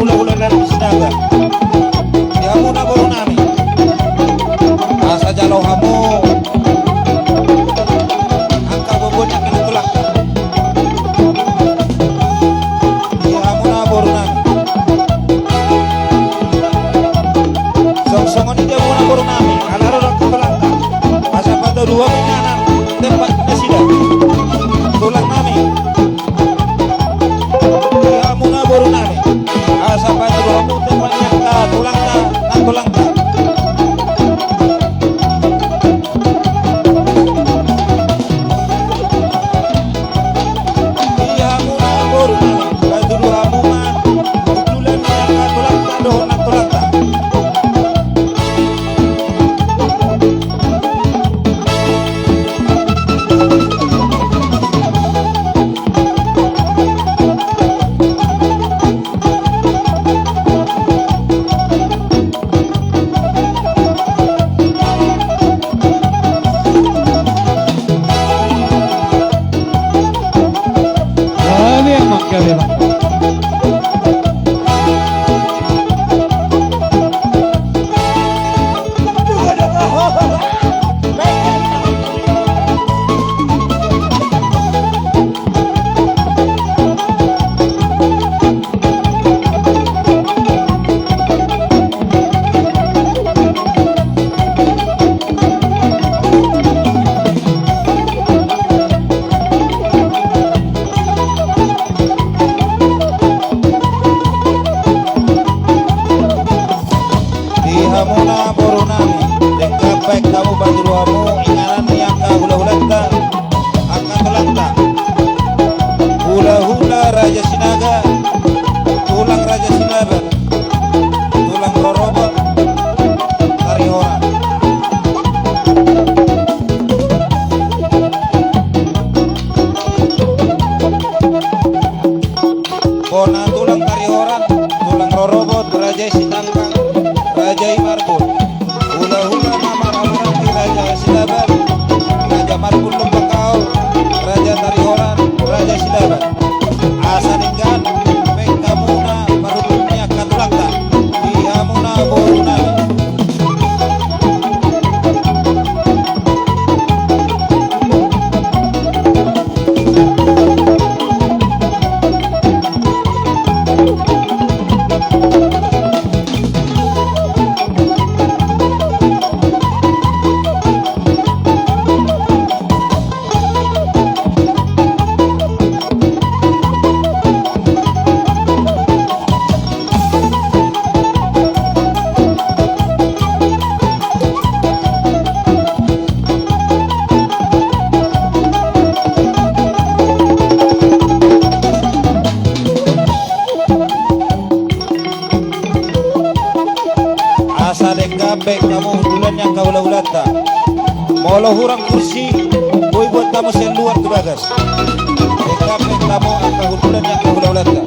hula-hula dari sinaga. Di hamu na baru nami. Asa jalau hamu. Angka bobotnya kena tulak. Di hamu na baru nami. Song-songon ini hamu na baru nami. Alaro rak tulak. Asa pada dua penganan tempat nasida. Tulang nami. Di hamu na baru nami. Asa pada dua tempatnya tulang ta. Hamuna borunami dengkap baik kamu badruamu ingaran yang ka hula-hulanta akan tulanta hula-hula raja sinaga tulang raja sinaga tulang rorobot tarihora pona tulang tarihoran tulang rorobot raja sitangkang Raja Marbun, hula-hula nama ramaran di Raja Sidaban, Raja Marbun Lembakau, Raja Tarihoran, Raja Sidaban. Asaningan, Pengkamuna, Marumnya Katulakta, Dihamuna Borunami. Kabeh kamu dulan yang kau laulata molo hurang kursi boy buat kamu seluar ke bagas kabeh kamu angka dulan yang kau laulata